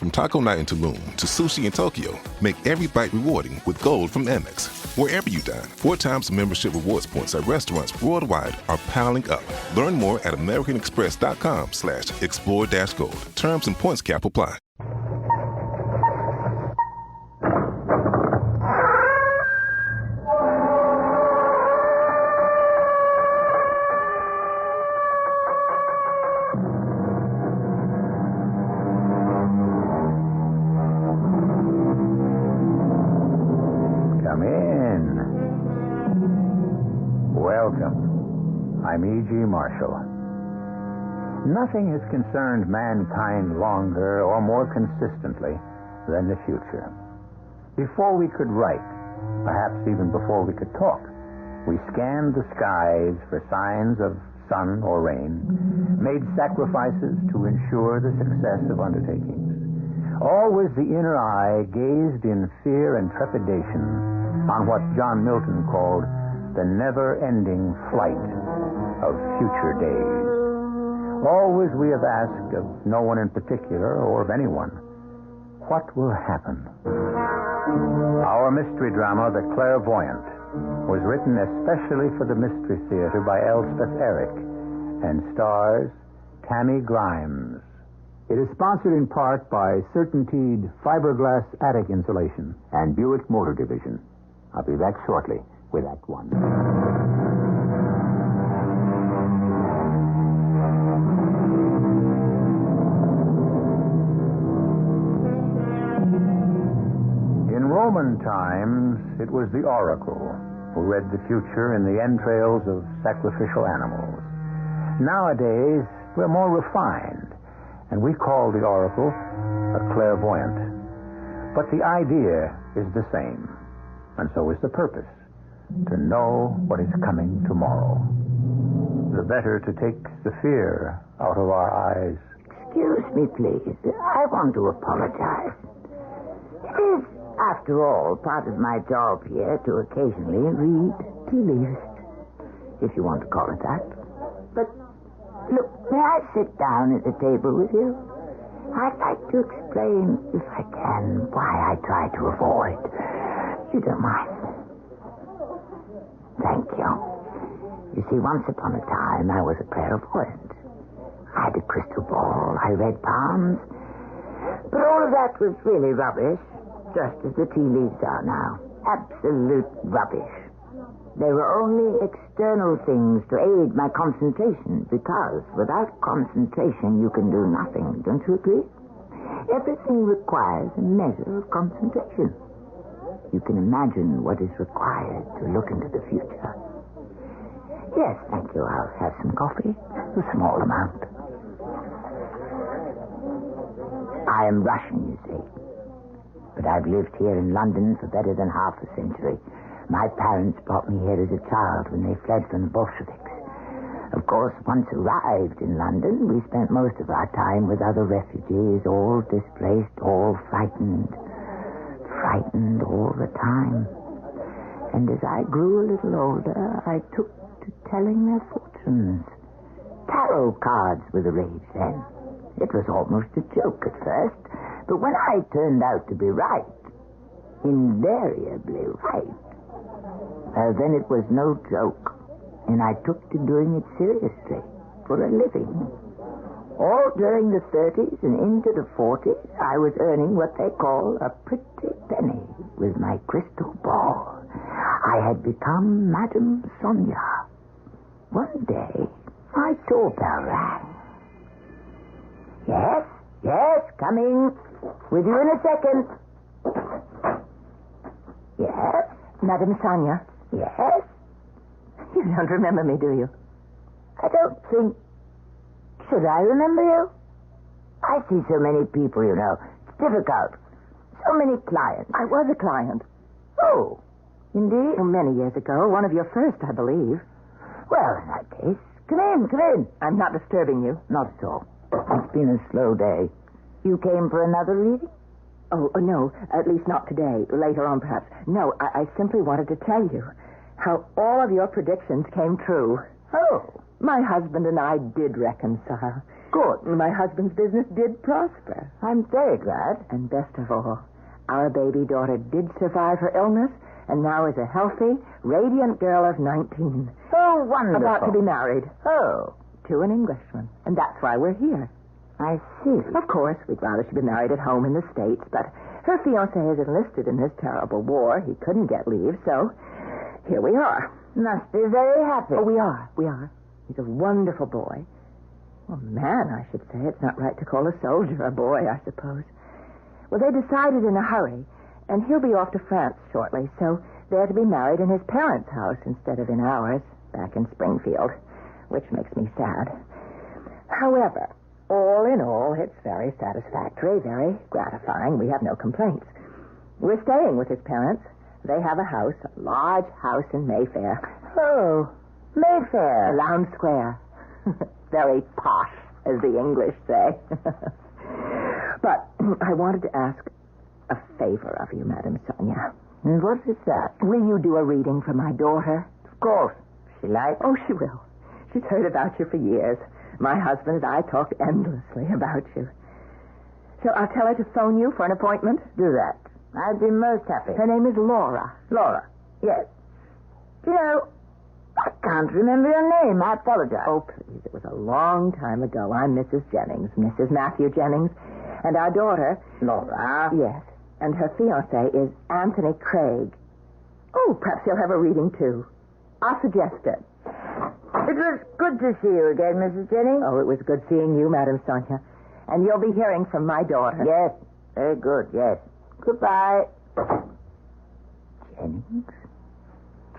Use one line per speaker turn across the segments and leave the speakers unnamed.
From taco night in Tulum to sushi in Tokyo, make every bite rewarding with Gold from Amex. Wherever you dine, 4 times membership rewards points at restaurants worldwide are piling up. Learn more at americanexpress.com/explore-gold. Terms and points cap apply.
I'm E.G. Marshall. Nothing has concerned mankind longer or more consistently than the future. Before we could write, perhaps even before we could talk, we scanned the skies for signs of sun or rain, made sacrifices to ensure the success of undertakings. Always the inner eye gazed in fear and trepidation on what John Milton called the never-ending flight of future days. Always we have asked of no one in particular or of anyone, what will happen? Our mystery drama, The Clairvoyant, was written especially for the Mystery Theater by Elspeth Eric and stars Tammy Grimes. It is sponsored in part by Certainteed Fiberglass Attic Insulation and Buick Motor Division. I'll be back shortly with Act One. In Roman times, it was the oracle who read the future in the entrails of sacrificial animals. Nowadays, we're more refined, and we call the oracle a clairvoyant. But the idea is the same, and so is the purpose. To know what is coming tomorrow. The better to take the fear out of our eyes.
Excuse me, please. I want to apologize. It is, after all, part of my job here to occasionally read tea leaves, if you want to call it that. But, look, may I sit down at the table with you? I'd like to explain, if I can, why I try to avoid. You don't mind? Thank you. You see, once upon a time, I was a clairvoyant. I had a crystal ball. I read palms. But all of that was really rubbish, just as the tea leaves are now. Absolute rubbish. They were only external things to aid my concentration, because without concentration, you can do nothing. Don't you agree? Everything requires a measure of concentration. You can imagine what is required to look into the future. Yes, thank you. I'll have some coffee. A small amount. I am Russian, you see. But I've lived here in London for better than half a century. My parents brought me here as a child when they fled from the Bolsheviks. Of course, once arrived in London, we spent most of our time with other refugees, all displaced, all frightened. Frightened all the time. And as I grew a little older, I took to telling their fortunes. Tarot cards were the rage then. It was almost a joke at first, but when I turned out to be right, invariably right, then it was no joke, and I took to doing it seriously, for a living. All during the 30s and into the 40s, I was earning what they call a pretty penny with my crystal ball. I had become Madame Sonia. One day, my doorbell rang. Yes, coming. With you in a second. Yes?
Madame Sonia.
Yes?
You don't remember me, do you?
I don't think... Should I remember you? I see so many people, you know. It's difficult. So many clients.
I was a client.
Oh, indeed?
Oh, many years ago. One of your first, I believe.
Well, in that case, come in.
I'm not disturbing you.
Not at all. It's been a slow day. You came for another reading?
Oh, no. At least not today. Later on, perhaps. No, I simply wanted to tell you how all of your predictions came true.
Oh.
My husband and I did reconcile.
Good.
My husband's business did prosper.
I'm very glad.
And best of all, our baby daughter did survive her illness and now is a healthy, radiant girl of 19.
Oh, wonderful.
About to be married.
Oh.
To an Englishman. And that's why we're here.
I see.
Of course, we'd rather she be married at home in the States, but her fiancé is enlisted in this terrible war. He couldn't get leave, so here we are.
Must be very happy.
Oh, we are. He's a wonderful boy. Well, man, I should say. It's not right to call a soldier a boy, I suppose. Well, they decided in a hurry, and he'll be off to France shortly, so they're to be married in his parents' house instead of in ours, back in Springfield, which makes me sad. However, all in all, it's very satisfactory, very gratifying. We have no complaints. We're staying with his parents. They have a house, a large house in Mayfair.
Oh, Mayfair.
Lowndes Square. Very posh, as the English say. But I wanted to ask a favor of you, Madame Sonia.
And what is that?
Will you do a reading for my daughter?
Of course. She likes.
Oh, she will. She's heard about you for years. My husband and I talked endlessly about you. So I'll tell her to phone you for an appointment?
Do that. I'd be most happy.
Her name is Laura.
Laura. Yes. You know, I can't remember your name. I apologize.
Oh, please. It was a long time ago. I'm Mrs. Jennings, Mrs. Matthew Jennings. And our daughter...
Laura?
Yes. And her fiancé is Anthony Craig. Oh, perhaps he'll have a reading, too. I'll suggest it.
It was good to see you again, Mrs. Jennings.
Oh, it was good seeing you, Madame Sonia. And you'll be hearing from my daughter.
Yes. Very good, yes. Goodbye. Jennings?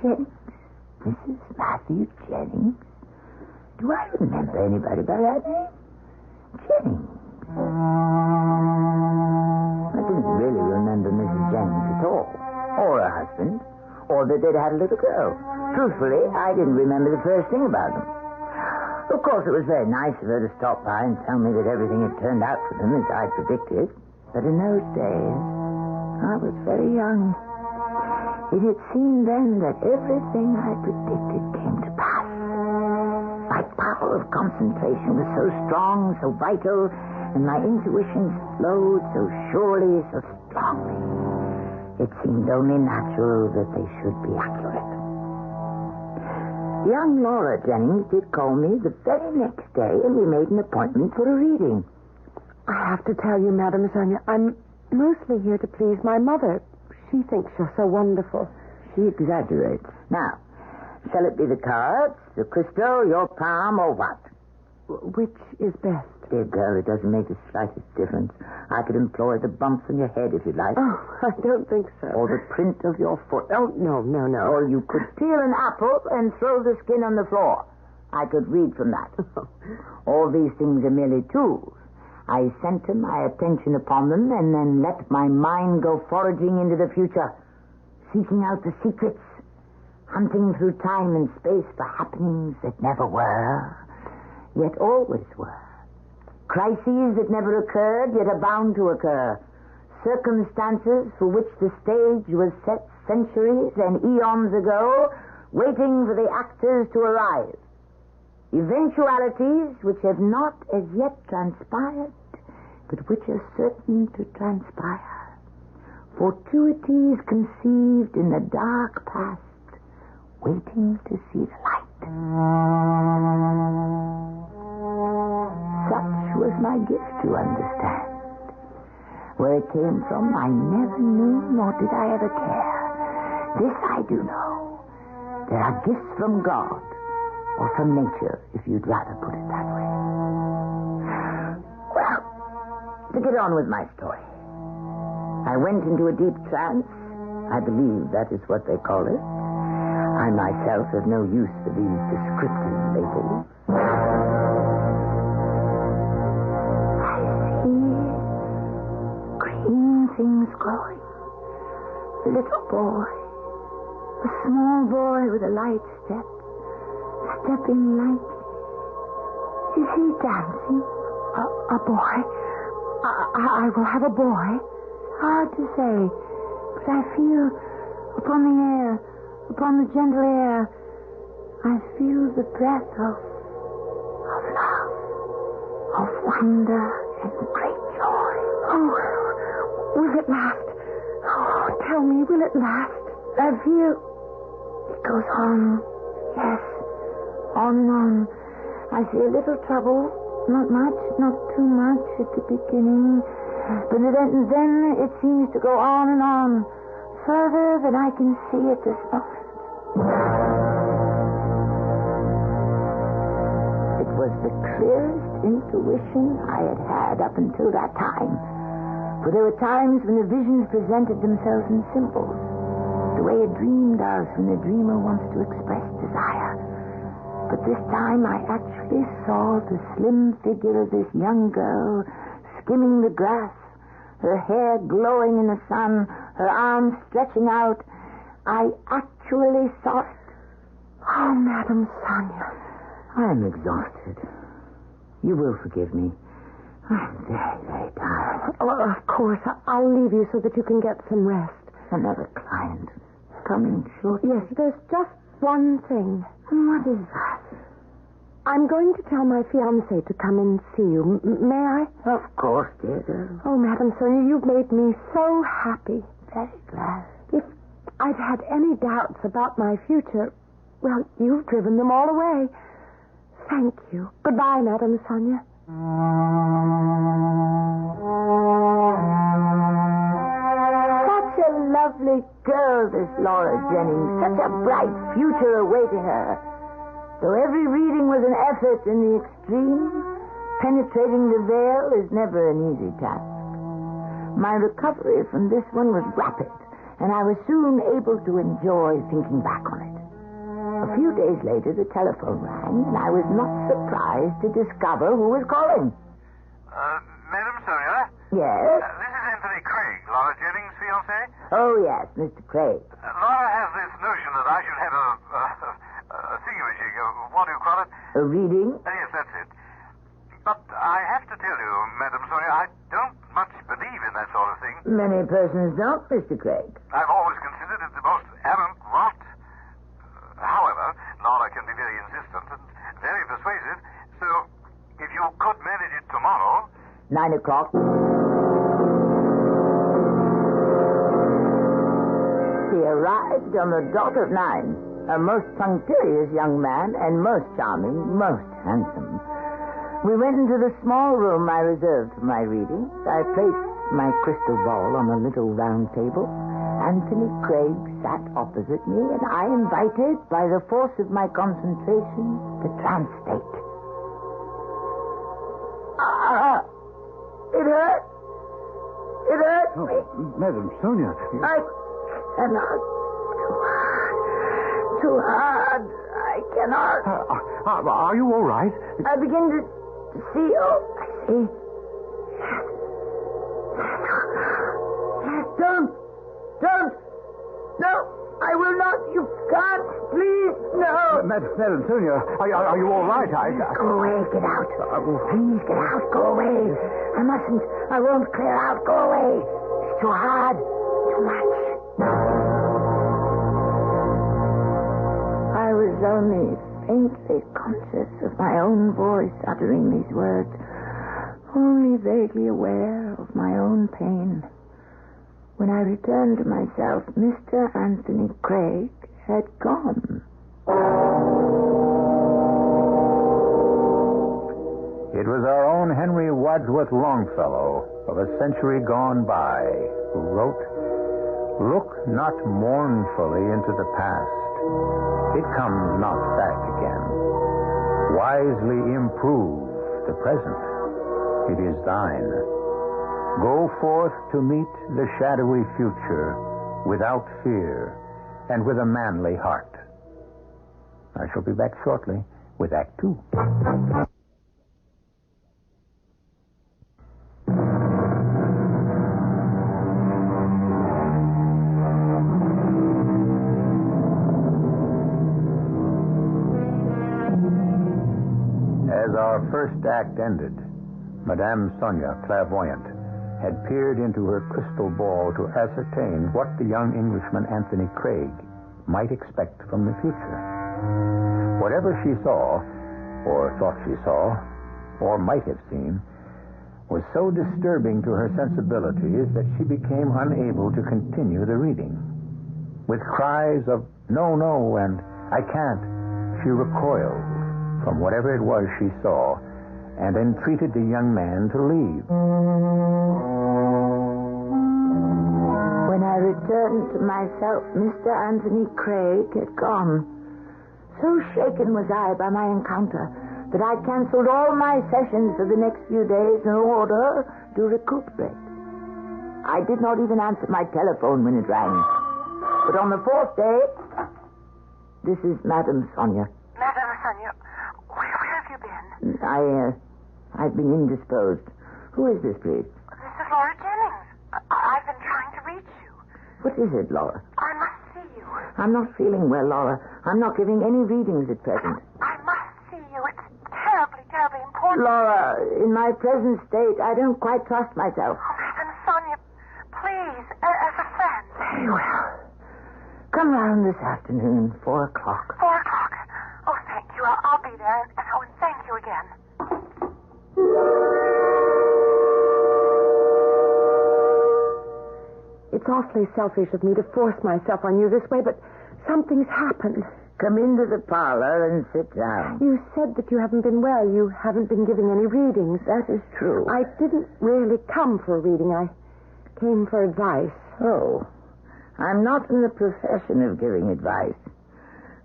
Mrs. Matthew Jennings? Do I remember anybody by that name? Jennings. I didn't really remember Mrs. Jennings at all. Or her husband. Or that they'd had a little girl. Truthfully, I didn't remember the first thing about them. Of course, it was very nice of her to stop by and tell me that everything had turned out for them as I predicted. But in those days, I was very young. It had seemed then that everything I predicted came to pass. My power of concentration was so strong, so vital, and my intuitions flowed so surely, so strongly. It seemed only natural that they should be accurate. Young Laura Jennings did call me the very next day, and we made an appointment for a reading.
I have to tell you, Madame Sonia, I'm mostly here to please my mother. She thinks you're so wonderful.
She exaggerates. Now, shall it be the cards, the crystal, your palm, or what?
Which is best?
Dear girl, it doesn't make the slightest difference. I could employ the bumps on your head if you like.
Oh, I don't think so.
Or the print of your foot.
Oh, no.
Or you could peel an apple and throw the skin on the floor. I could read from that. All these things are merely tools. I center my attention upon them and then let my mind go foraging into the future, seeking out the secrets, hunting through time and space for happenings that never were, yet always were. Crises that never occurred, yet are bound to occur. Circumstances for which the stage was set centuries and eons ago, waiting for the actors to arrive. Eventualities which have not as yet transpired, but which are certain to transpire. Fortuities conceived in the dark past, waiting to see the light. Such was my gift, you understand. Where it came from, I never knew, nor did I ever care. This I do know. There are gifts from God, or from nature, if you'd rather put it that way. Well, to get on with my story. I went into a deep trance. I believe that is what they call it. I myself have no use for these descriptive labels. I see green things growing. A little boy. A small boy with a light step. Stepping lightly. Is he dancing?
A boy? I will have a boy.
Hard to say, but I feel upon the air, upon the gentle air, I feel the breath of of love, of wonder and great joy.
Oh, will it last? Oh, tell me, will it last?
I feel it goes on. Yes, on and on. I see a little trouble. Not much, not too much at the beginning. But then it seems to go on and on. Further than I can see at this moment. It was the clearest intuition I had had up until that time. For there were times when the visions presented themselves in symbols, the way a dream does when the dreamer wants to express desire. But this time I actually saw the slim figure of this young girl skimming the grass, her hair glowing in the sun, her arms stretching out. I actually saw it.
Oh, Madame Sonia.
I am exhausted. You will forgive me. I'm very, very tired.
Oh, of course. I'll leave you so that you can get some rest.
Another client coming shortly.
Yes, there's just one thing.
What is that?
I'm going to tell my fiancé to come and see you. May I?
Of course, dear girl.
Oh, Madame Sonia, you've made me so happy.
Very glad.
If I'd had any doubts about my future, well, you've driven them all away. Thank you. Goodbye, Madame Sonia.
Such a lovely girl, this Laura Jennings. Such a bright future awaiting her. Though every reading was an effort in the extreme, penetrating the veil is never an easy task. My recovery from this one was rapid, and I was soon able to enjoy thinking back on it. A few days later, the telephone rang, and I was not surprised to discover who was calling.
Madam Sonia?
Yes?
This is Anthony Craig, Laura Jennings' fiancé.
Oh, yes, Mr. Craig.
Laura has this notion that I should have a thingamajig, what do you call it?
A reading?
Yes, that's it. But I have to tell you, Madam Sonia, I don't much believe in that sort of thing.
Many persons don't, Mr. Craig.
I've always considered it the most arrant rot. However, Laura can be very insistent and very persuasive, so if you could manage it tomorrow...
9 o'clock. He arrived on the dot of 9. A most punctilious young man and most charming, most handsome. We went into the small room I reserved for my readings. I placed my crystal ball on a little round table. Anthony Craig sat opposite me, and I invited, by the force of my concentration, the trance state. It hurt. It hurt me.
Madam Sonia.
I cannot. Too hard. I cannot.
Are you all right?
I begin to see. Oh, I see. Don't. No, I will not. You can't. Please, no.
Madam Sonia, are you all right?
Go away. Get out. Please get out. Go away. I mustn't. I won't clear out. Go away. It's too hard. Too much. I was only faintly conscious of my own voice uttering these words, only vaguely aware of my own pain. When I returned to myself, Mr. Anthony Craig had gone.
It was our own Henry Wadsworth Longfellow of a century gone by who wrote, "Look not mournfully into the past. It comes not back again. Wisely improve the present. It is thine. Go forth to meet the shadowy future without fear and with a manly heart." I shall be back shortly with Act 2. As our first act ended, Madame Sonia, Clairvoyant, had peered into her crystal ball to ascertain what the young Englishman Anthony Craig might expect from the future. Whatever she saw, or thought she saw, or might have seen, was so disturbing to her sensibilities that she became unable to continue the reading. With cries of, "No, no," and "I can't," she recoiled from whatever it was she saw and entreated the young man to leave.
When I returned to myself, Mr. Anthony Craig had gone. So shaken was I by my encounter that I canceled all my sessions for the next few days in order to recuperate. I did not even answer my telephone when it rang. But on the fourth day, this is Madame Sonia.
Madame Sonia, where have you been?
I've been indisposed. Who is this, please?
This is Laura Jennings. I've been trying to reach you.
What is it, Laura?
I must see you.
I'm not feeling well, Laura. I'm not giving any readings at present.
I must see you. It's terribly, terribly important.
Laura, in my present state, I don't quite trust myself.
Oh, Madame Sonia, please, as a friend.
Very well. Come round this afternoon, 4 o'clock.
4 o'clock. Oh, thank you. I'll be there, and thank you again.
It's awfully selfish of me to force myself on you this way, but something's happened.
Come into the parlor and sit down.
You said that you haven't been well. You haven't been giving any readings.
That is true.
I didn't really come for a reading. I came for advice.
Oh, I'm not in the profession of giving advice.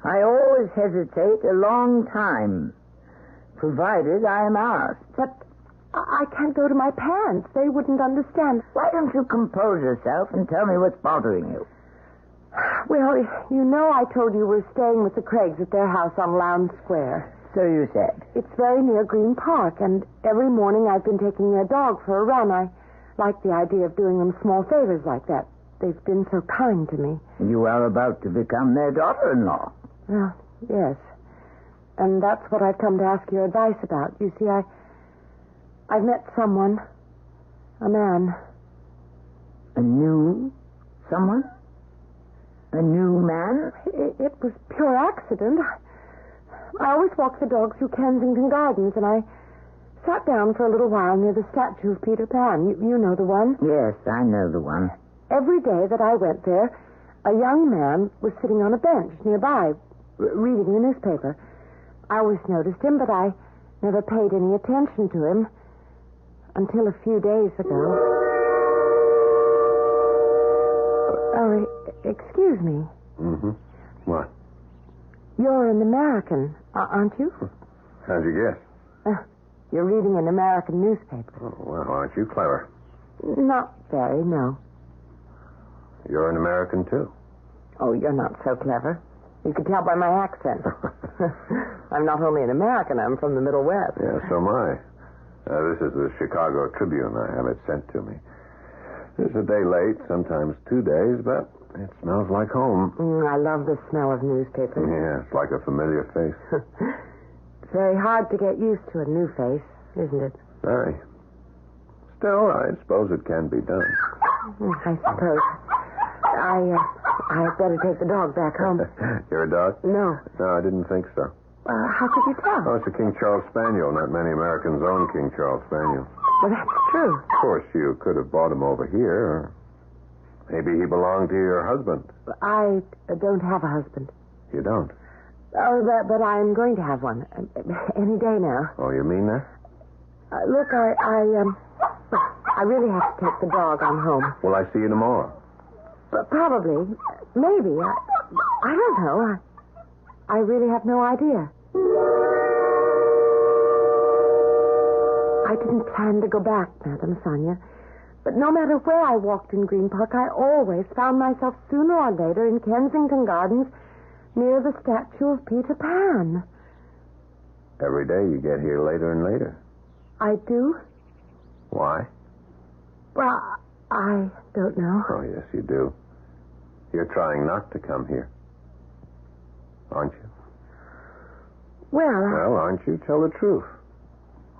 I always hesitate a long time, provided I am asked.
But I can't go to my parents. They wouldn't understand.
Why don't you compose yourself and tell me what's bothering you?
Well, you know I told you we're staying with the Craigs at their house on Lowndes Square.
So you said.
It's very near Green Park, and every morning I've been taking their dog for a run. I like the idea of doing them small favors like that. They've been so kind to me.
You are about to become their daughter-in-law.
Well, yes. And that's what I've come to ask your advice about. You see, I've met someone. A man.
A new someone? A new man?
It was pure accident. I always walk the dogs through Kensington Gardens, and I sat down for a little while near the statue of Peter Pan. You know the one?
Yes, I know the one.
Every day that I went there, a young man was sitting on a bench nearby, reading the newspaper. I always noticed him, but I never paid any attention to him until a few days ago. Oh, excuse me.
Mm-hmm. What?
You're an American, aren't you?
How'd you guess?
You're reading an American newspaper.
Oh, well, aren't you clever?
Not very, no.
You're an American, too.
Oh, you're not so clever. You can tell by my accent. I'm not only an American, I'm from the Middle West.
Yeah, so am I. This is the Chicago Tribune. I have it sent to me. It's a day late, sometimes 2 days, but it smells like home.
I love the smell of newspapers.
Yeah, it's like a familiar face.
It's very hard to get used to a new face, isn't it?
Very. Still, I suppose it can be done.
I suppose. I'd better take the dog back home.
You're a dog?
No.
No, I didn't think so.
How could you tell?
Oh, it's a King Charles Spaniel. Not many Americans own King Charles Spaniel.
Well, that's true.
Of course, you could have bought him over here. Or maybe he belonged to your husband.
I don't have a husband.
You don't?
Oh, but I'm going to have one. Any day now.
Oh, you mean that?
Look, I really have to take the dog on home.
Will I see you tomorrow?
Probably. Maybe. I don't know. I really have no idea. I didn't plan to go back, Madame Sonia. But no matter where I walked in Green Park, I always found myself sooner or later in Kensington Gardens near the statue of Peter Pan.
Every day you get here later and later.
I do?
Why?
Well, I don't know.
Oh, yes, you do. You're trying not to come here. Aren't you?
Well,
aren't you? Tell the truth.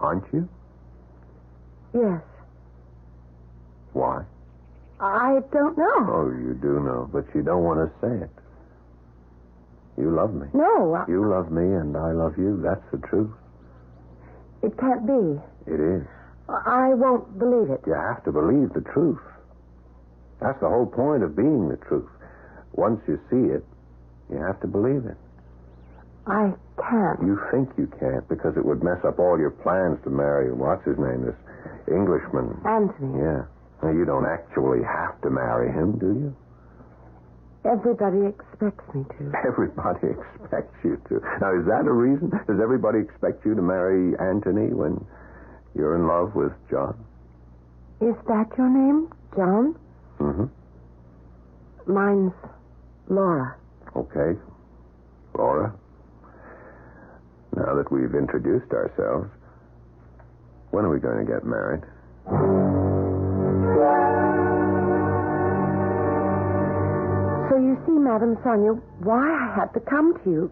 Aren't you?
Yes.
Why?
I don't know.
Oh, you do know, but you don't want to say it. You love me.
No.
You love me and I love you. That's the truth.
It can't be.
It is.
I won't believe it.
You have to believe the truth. That's the whole point of being the truth. Once you see it, you have to believe it.
I can't.
You think you can't because it would mess up all your plans to marry, what's his name, this Englishman.
Anthony.
Yeah. Well, you don't actually have to marry him, do you?
Everybody expects me to.
Everybody expects you to. Now, is that a reason? Does everybody expect you to marry Anthony when you're in love with John?
Is that your name, John?
Mm-hmm.
Mine's Laura.
Okay. Laura, now that we've introduced ourselves, when are we going to get married?
So you see, Madame Sonia, why I had to come to you.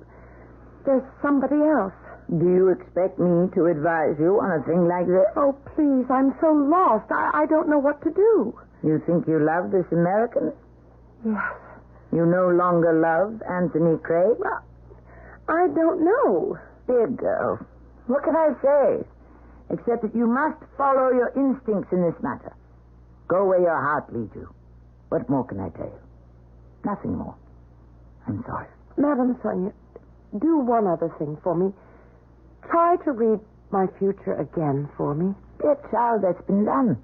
There's somebody else.
Do you expect me to advise you on a thing like this?
Oh, please, I'm so lost. I don't know what to do.
You think you love this American?
Yes.
You no longer love Anthony Craig?
Well, I don't know.
Dear girl, what can I say? Except that you must follow your instincts in this matter. Go where your heart leads you. What more can I tell you? Nothing more. I'm sorry.
Madame Sonia, do one other thing for me. Try to read my future again for me.
Dear child, that's been done.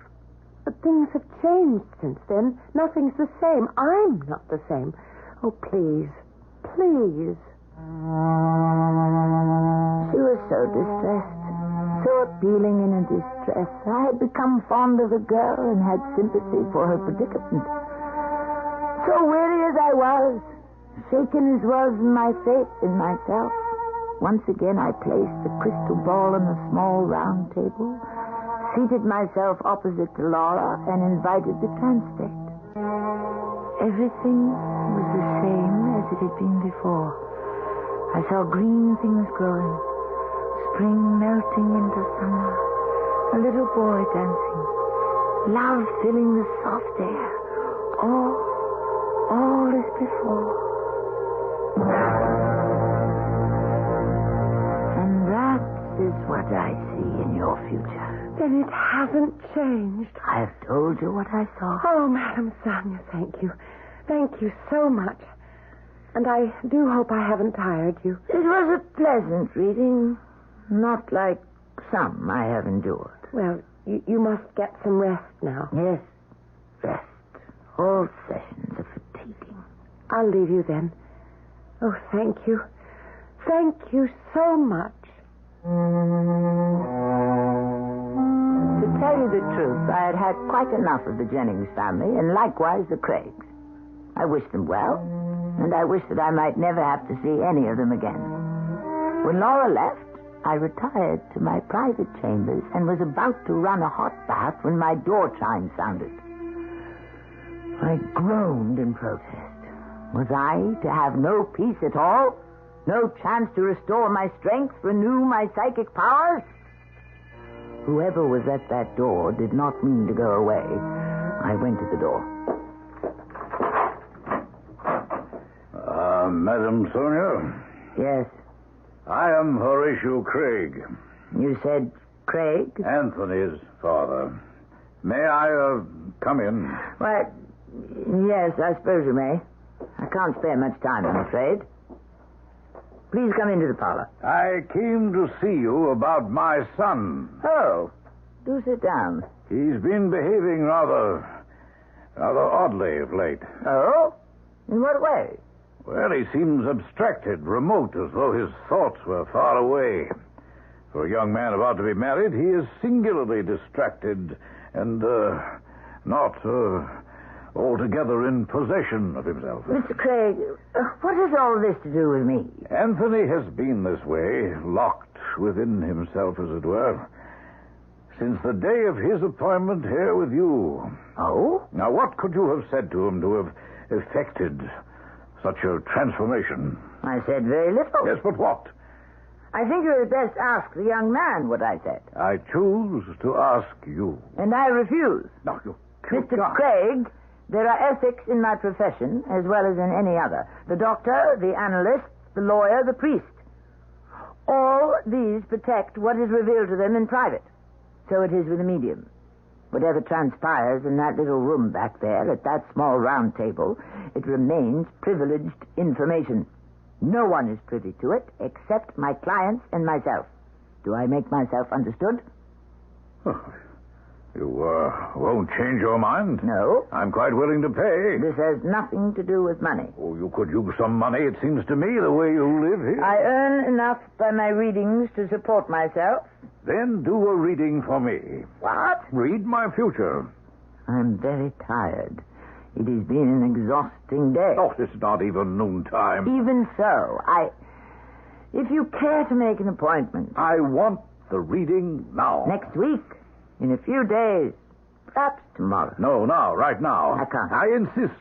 But things have changed since then. Nothing's the same. I'm not the same. Oh, please. Please.
She was so distressed. So appealing in her distress. I had become fond of the girl and had sympathy for her predicament. So weary as I was, shaken as was my faith in myself, once again I placed the crystal ball on the small round table, seated myself opposite to Laura, and invited the translate. Everything was the same as it had been before. I saw green things growing, spring melting into summer, a little boy dancing, love filling the soft air. All is before. And that is what I see in your future.
Then it hasn't changed.
I have told you what I saw.
Oh, Madame Sonia, thank you. Thank you so much. And I do hope I haven't tired you.
It was a pleasant reading, not like some I have endured.
Well, you must get some rest now.
Yes, rest. All sessions are fatiguing.
I'll leave you then. Oh, thank you. Thank you so much.
To tell you the truth, I had had quite enough of the Jennings family, and likewise the Craigs. I wished them well, and I wished that I might never have to see any of them again. When Laura left, I retired to my private chambers and was about to run a hot bath when my door chime sounded. I groaned in protest. Was I to have no peace at all? No chance to restore my strength, renew my psychic powers? Whoever was at that door did not mean to go away. I went to the door.
Madam Sonia?
Yes.
I am Horatio Craig.
You said Craig?
Anthony's father. May I, come in?
Why, yes, I suppose you may. I can't spare much time, I'm afraid. Please come into the parlor.
I came to see you about my son.
Oh, do sit down.
He's been behaving rather oddly of late.
Oh? In what way?
Well, he seems abstracted, remote, as though his thoughts were far away. For a young man about to be married, he is singularly distracted and, not, altogether in possession of himself.
Mr. Craig, what has all this to do with me?
Anthony has been this way, locked within himself, as it were, since the day of his appointment here with you.
Oh?
Now, what could you have said to him to have effected such a transformation?
I said very little.
Yes, but what?
I think you had best ask the young man what I said.
I choose to ask you.
And I refuse.
No, you
Mr.
can't.
Craig, there are ethics in my profession as well as in any other. The doctor, the analyst, the lawyer, the priest. All these protect what is revealed to them in private. So it is with a medium. Whatever transpires in that little room back there, at that small round table, it remains privileged information. No one is privy to it except my clients and myself. Do I make myself understood?
You won't change your mind?
No.
I'm quite willing to pay.
This has nothing to do with money.
Oh, you could use some money, it seems to me, the way you live here.
I earn enough by my readings to support myself.
Then do a reading for me.
What?
Read my future.
I'm very tired. It has been an exhausting day.
Oh, it's not even noontime.
Even so, if you care to make an appointment.
I want the reading now.
Next week. In a few days. Perhaps tomorrow.
No, now, right now.
I can't.
I insist.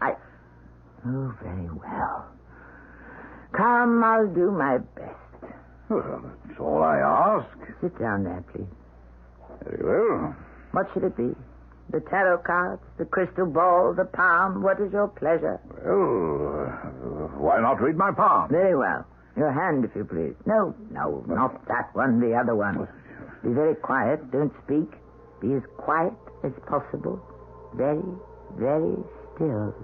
Oh, very well. Come, I'll do my best.
Well, that's all I ask.
Sit down there, please.
Very well.
What should it be? The tarot cards, the crystal ball, the palm? What is your pleasure?
Well, why not read my palm?
Very well. Your hand, if you please. No, not that one, the other one. Be very quiet. Don't speak. Be as quiet as possible. Very, very still.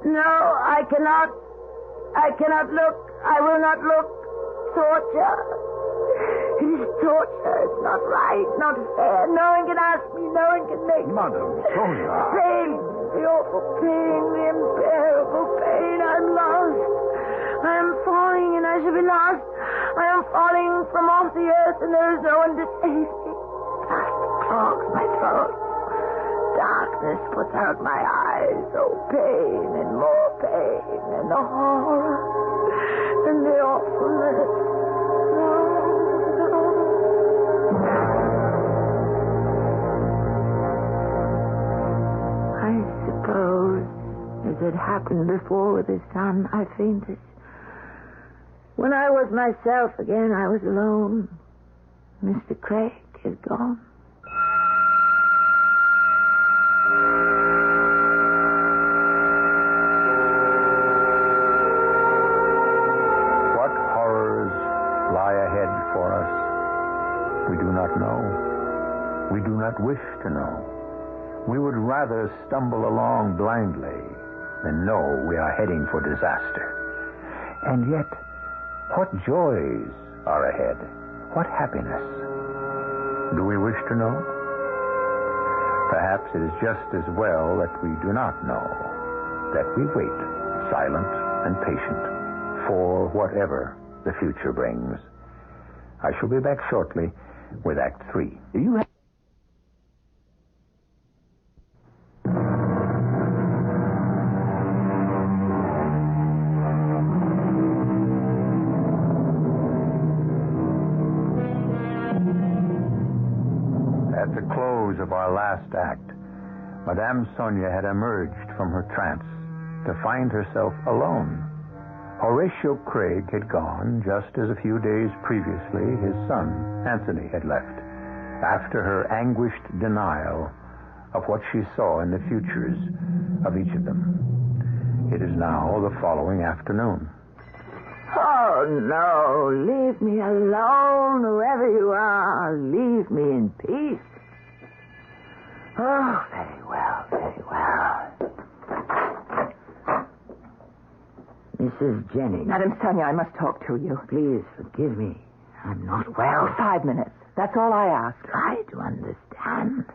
No, I cannot. I cannot look. I will not look. Torture. It is torture. It's not right, not fair. No one can ask me. No one can make me.
Madam Sonia.
Pain. The awful pain. The unbearable pain. I'm lost. I am falling and I shall be lost. I am falling from off the earth and there is no one to save me. Dust clogs my throat. Darkness puts out my eyes. Oh, pain and more pain and the horror and the awfulness. I suppose, as had happened before with his son, I fainted. When I was myself again, I was alone. Mr. Craig is gone.
What horrors lie ahead for us? We do not know. We do not wish to know. We would rather stumble along blindly than know we are heading for disaster. And yet, what joys are ahead? What happiness? Do we wish to know? Perhaps it is just as well that we do not know, that we wait, silent and patient, for whatever the future brings. I shall be back shortly with Act 3. Do you have... At the close of our last act, Madame Sonia had emerged from her trance to find herself alone. Horatio Craig had gone just as a few days previously his son, Anthony, had left, after her anguished denial of what she saw in the futures of each of them. It is now the following afternoon.
Oh, no. Leave me alone, whoever you are. Leave me in peace. Oh, very well, very well. Mrs. Jennings.
Madam Sonia, I must talk to you.
Please forgive me. I'm not well.
5 minutes. That's all I ask.
Try to understand.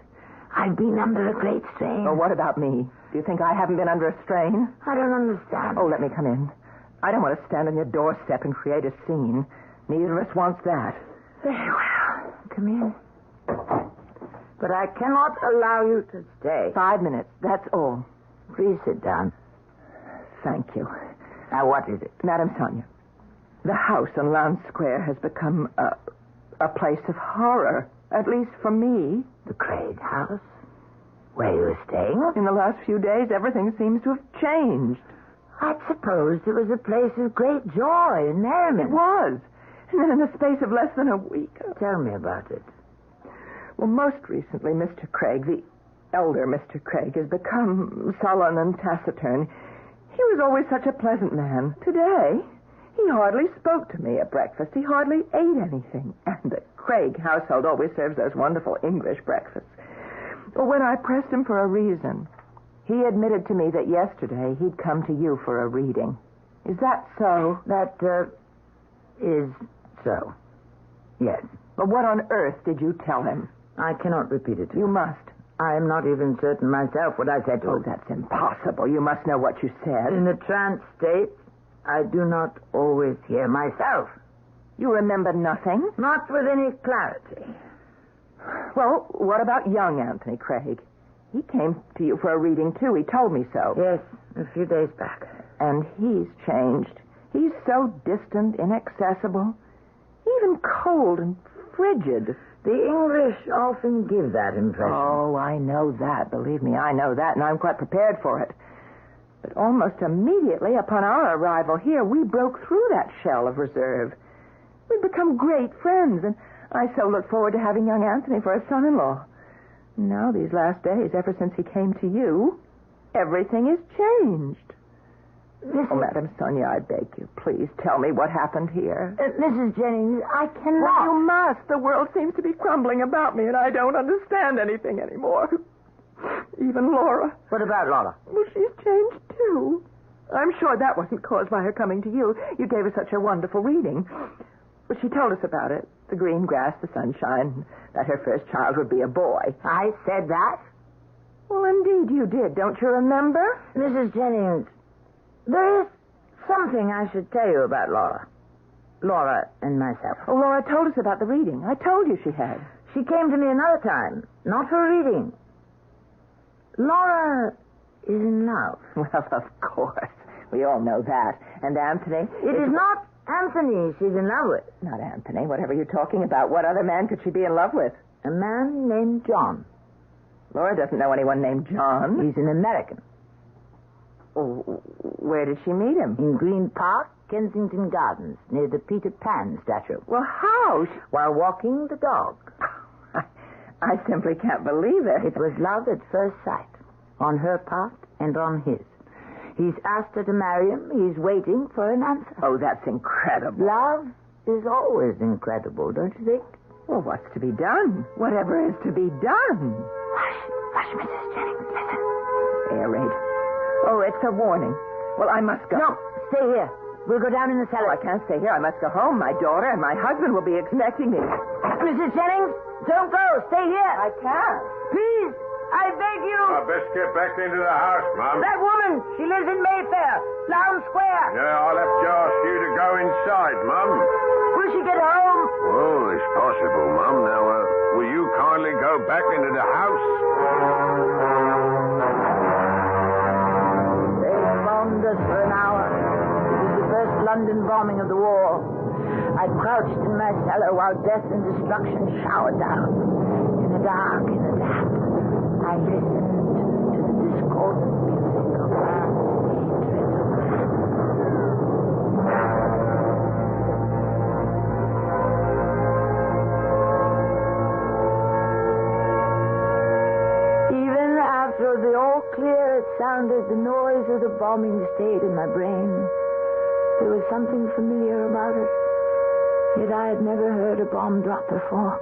I've been under a great strain.
Oh, what about me? Do you think I haven't been under a strain?
I don't understand.
Oh, let me come in. I don't want to stand on your doorstep and create a scene. Neither of us wants that.
Very well. Come in. But I cannot allow you to stay.
5 minutes. That's all.
Please sit down.
Thank you.
Now, what is it?
Madam Sonia, the house on Lounge Square has become a place of horror, at least for me.
The Craig house? Where you were staying?
In the last few days, everything seems to have changed.
I supposed it was a place of great joy and merriment.
It was. And then in the space of less than a week...
Tell me about it.
Well, most recently, Mr. Craig, the elder Mr. Craig, has become sullen and taciturn. He was always such a pleasant man. Today, he hardly spoke to me at breakfast. He hardly ate anything. And the Craig household always serves those wonderful English breakfasts. Well, when I pressed him for a reason, he admitted to me that yesterday he'd come to you for a reading. Is that so?
That, is so. Yes.
But what on earth did you tell him?
I cannot repeat it.
You must.
I am not even certain myself what I said to
Oh,
him.
that's impossible. You must know what you said.
In the trance state, I do not always hear myself.
You remember nothing?
Not with any clarity.
Well, what about young Anthony Craig? He came to you for a reading, too. He told me so.
Yes, a few days back.
And he's changed. He's so distant, inaccessible, even cold and frigid.
The English often give that impression.
Oh, I know that. Believe me, I know that, and I'm quite prepared for it. But almost immediately upon our arrival here, we broke through that shell of reserve. We've become great friends, and I so look forward to having young Anthony for a son-in-law. Now, these last days, ever since he came to you, everything has changed. Oh, Madam Sonia, I beg you, please tell me what happened here.
Mrs. Jennings, I cannot.
Well, you must. The world seems to be crumbling about me, and I don't understand anything anymore. Even Laura.
What about Laura?
Well, she's changed, too. I'm sure that wasn't caused by her coming to you. You gave her such a wonderful reading. But she told us about it. The green grass, the sunshine, that her first child would be a boy.
I said that?
Well, indeed you did. Don't you remember?
Mrs. Jennings, there is something I should tell you about Laura. Laura and myself.
Oh, Laura told us about the reading. I told you she had.
She came to me another time, not for a reading. Laura is in love.
Well, of course. We all know that. And Anthony?
It is not Anthony she's in love with.
Not Anthony. Whatever you're talking about. What other man could she be in love with?
A man named John.
Laura doesn't know anyone named John.
He's an American.
Oh, where did she meet him?
In Green Park, Kensington Gardens, near the Peter Pan statue.
Well, how?
While walking the dog.
I simply can't believe it.
It was love at first sight, on her part and on his. He's asked her to marry him. He's waiting for an answer.
Oh, that's incredible.
Love is always incredible, don't you think?
Well, what's to be done? Whatever is to be done.
Hush, Mrs. Jennings, listen.
Air raid. Oh, it's a warning. Well, I must go.
No, stay here. We'll go down in the cellar.
Oh, I can't stay here. I must go home. My daughter and my husband will be expecting me.
Mrs. Jennings, don't go. Stay here.
I can't.
Please, I beg you.
Best get back into the house, Mum.
That woman, she lives in Mayfair, Lowndes Square.
Yeah, I'll have to ask you to go inside, Mum.
Will she get home?
Oh, it's possible, Mum. Now, will you kindly go back into the house?
They bombed us for an hour. It was the first London bombing of the war. I crouched in my cellar while death and destruction showered down. In the dark, in the damp, I listened to the discordant music of man's hatred of man. Even after the all clear had sounded, the noise of the bombing stayed in my brain. There was something familiar about it. Yet I had never heard a bomb drop before.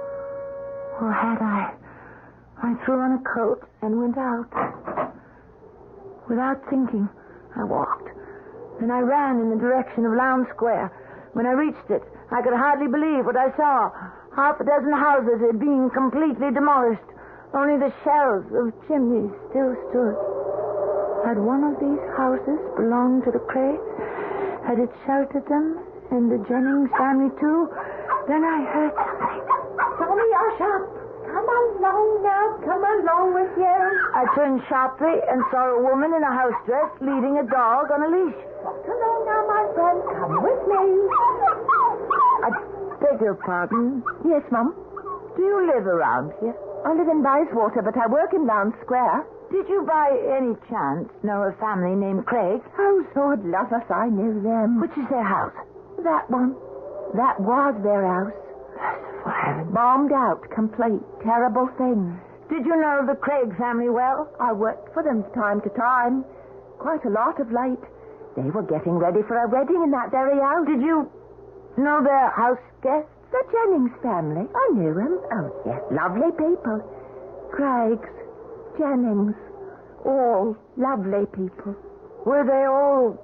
Or had I? I threw on a coat and went out. Without thinking, I walked. Then I ran in the direction of Lowndes Square. When I reached it, I could hardly believe what I saw. Half a dozen houses had been completely demolished. Only the shells of chimneys still stood. Had one of these houses belonged to the Craigs? Had it sheltered them? And the Jennings family, too? Then I heard something.
Tommy, hush up. Come along now. Come along with you.
I turned sharply and saw a woman in a house dress leading a dog on a leash.
Walk along now, my friend. Come with me.
I beg your pardon.
Yes, Mum.
Do you live around here?
I live in Bayswater, but I work in Lowndes Square.
Did you by any chance know a family named Craig?
Oh, Lord love us, I knew them.
Which is their house?
That one. That was their house.
Merciful heaven.
Bombed out, complete. Terrible thing.
Did you know the Craig family well?
I worked for them time to time. Quite a lot of late. They were getting ready for a wedding in that very house.
Did you know their house guests?
The Jennings family. I knew them. Oh, yes, lovely people. Craigs, Jennings, all lovely people.
Were they all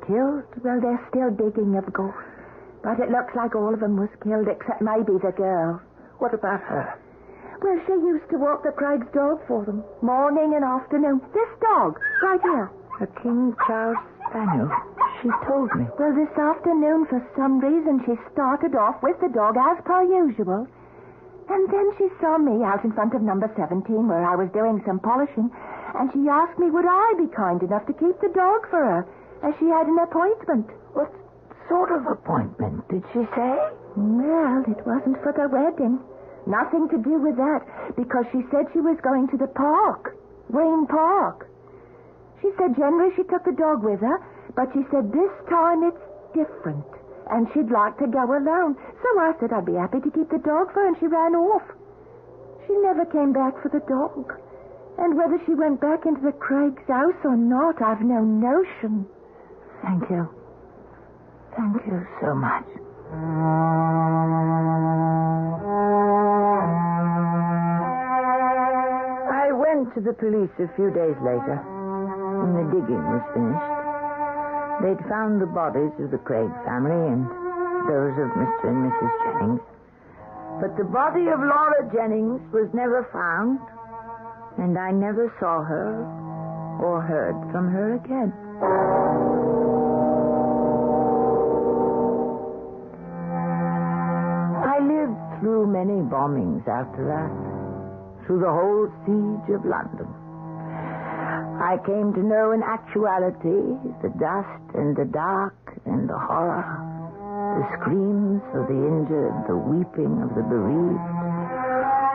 killed?
Well, they're still digging, of course. But it looks like all of them was killed, except maybe the girl.
What about her?
Well, she used to walk the Craig's dog for them, morning and afternoon. This dog, right here.
A King Charles Spaniel. She told me.
Well, this afternoon, for some reason, she started off with the dog as per usual. And then she saw me out in front of number 17 where I was doing some polishing, and she asked me would I be kind enough to keep the dog for her, as she had an appointment.
What sort of appointment, did she say?
Well, it wasn't for the wedding. Nothing to do with that, because she said she was going to the park, Green Park. She said generally she took the dog with her, but she said this time it's different, and she'd like to go alone. So I said I'd be happy to keep the dog for her, and she ran off. She never came back for the dog. And whether she went back into the Craig's house or not, I've no notion.
Thank you. Thank you so much. I went to the police a few days later, when the digging was finished. They'd found the bodies of the Craig family and those of Mr. and Mrs. Jennings. But the body of Laura Jennings was never found, and I never saw her or heard from her again. I lived through many bombings after that, through the whole siege of London. I came to know in actuality the dust and the dark and the horror, the screams of the injured, the weeping of the bereaved.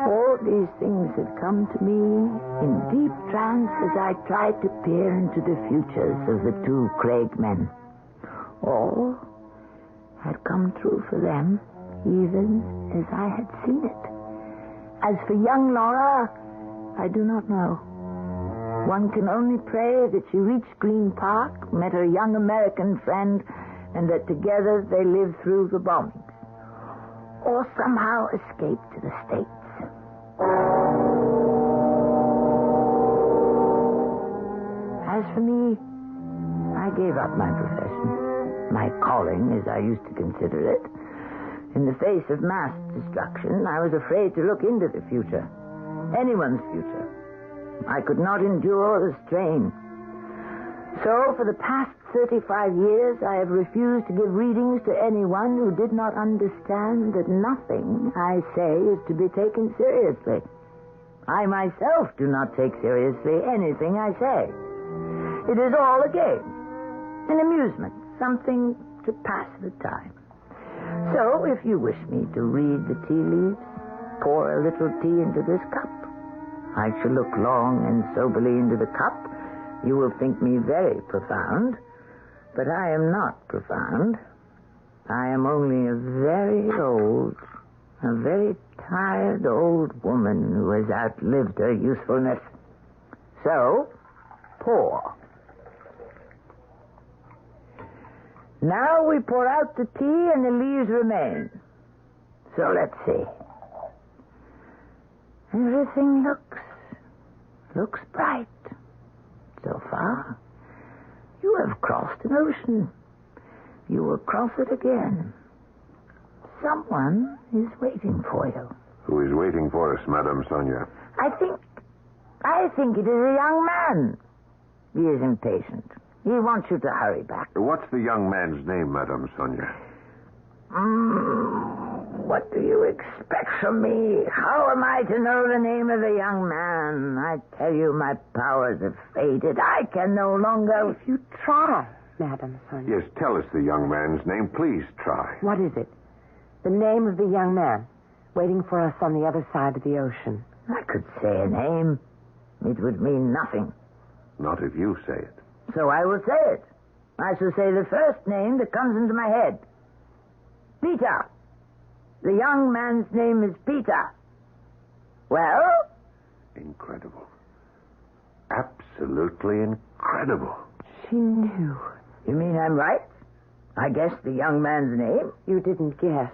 All these things had come to me in deep trance as I tried to peer into the futures of the two Craig men. All had come true for them, even as I had seen it. As for young Laura, I do not know. One can only pray that she reached Green Park, met her young American friend, and that together they lived through the bombings, or somehow escaped to the States. As for me, I gave up my profession, my calling, as I used to consider it. In the face of mass destruction, I was afraid to look into the future, anyone's future. I could not endure the strain. So, for the past 35 years, I have refused to give readings to anyone who did not understand that nothing I say is to be taken seriously. I myself do not take seriously anything I say. It is all a game, an amusement, something to pass the time. So, if you wish me to read the tea leaves, pour a little tea into this cup. I shall look long and soberly into the cup. You will think me very profound, but I am not profound. I am only a very tired old woman who has outlived her usefulness. So, pour. Now we pour out the tea and the leaves remain. So let's see. Everything looks bright. So far, you have crossed an ocean. You will cross it again. Someone is waiting for you.
Who is waiting for us, Madame Sonia?
I think it is a young man. He is impatient. He wants you to hurry back.
What's the young man's name, Madame Sonia?
What do you expect from me? How am I to know the name of the young man? I tell you, my powers have faded. I can no longer...
If you try, Madame Sonia.
Yes, tell us the young man's name. Please try.
What is it? The name of the young man waiting for us on the other side of the ocean.
I could say a name. It would mean nothing.
Not if you say it.
So I will say it. I shall say the first name that comes into my head. Peter. The young man's name is Peter. Well?
Incredible. Absolutely incredible.
She knew.
You mean I'm right? I guessed the young man's name.
You didn't guess.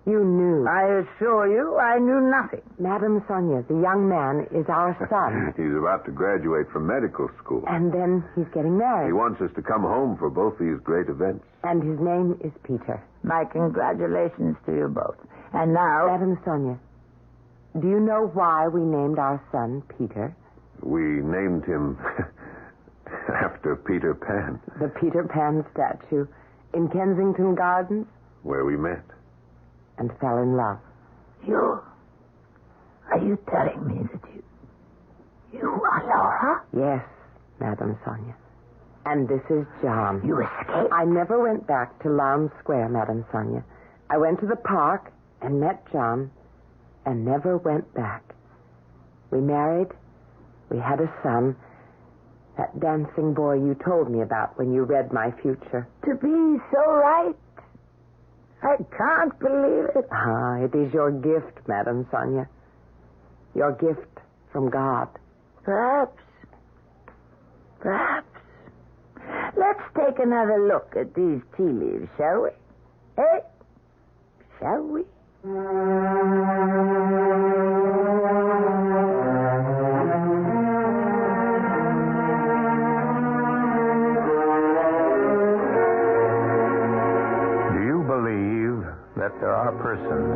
You knew.
I assure you, I knew nothing.
Madame Sonia, the young man is our son.
He's about to graduate from medical school.
And then he's getting married.
He wants us to come home for both these great events.
And his name is Peter.
My congratulations to you both. And now...
Madame Sonia, do you know why we named our son Peter?
We named him after Peter Pan,
The Peter Pan statue in Kensington Gardens,
where we met.
and fell in love.
Are you telling me that you are Laura?
Yes, Madame Sonia. And this is John.
You escaped?
I never went back to Lowndes Square, Madame Sonia. I went to the park and met John and never went back. We married. We had a son. That dancing boy you told me about when you read my future.
To be so right? I can't believe it.
Ah, it is your gift, Madame Sonia. Your gift from God.
Perhaps. Let's take another look at these tea leaves, shall we? Eh? Shall we?
Do you believe that there are persons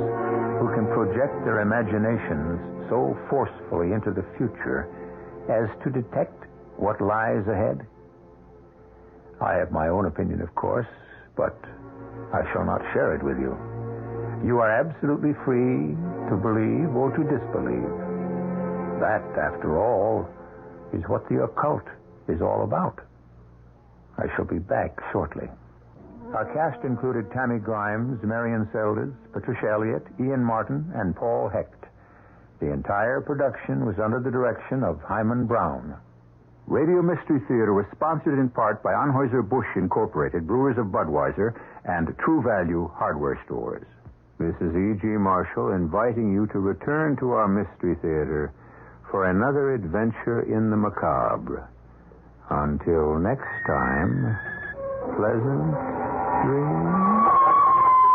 who can project their imaginations so forcefully into the future as to detect what lies ahead? I have my own opinion, of course, but I shall not share it with you. You are absolutely free to believe or to disbelieve. That, after all, is what the occult is all about. I shall be back shortly. Our cast included Tammy Grimes, Marion Seldes, Patricia Elliott, Ian Martin, and Paul Hecht. The entire production was under the direction of Hyman Brown. Radio Mystery Theater was sponsored in part by Anheuser-Busch Incorporated, Brewers of Budweiser, and True Value Hardware Stores. This is E.G. Marshall inviting you to return to our Mystery Theater for another adventure in the macabre. Until next time, pleasant dreams.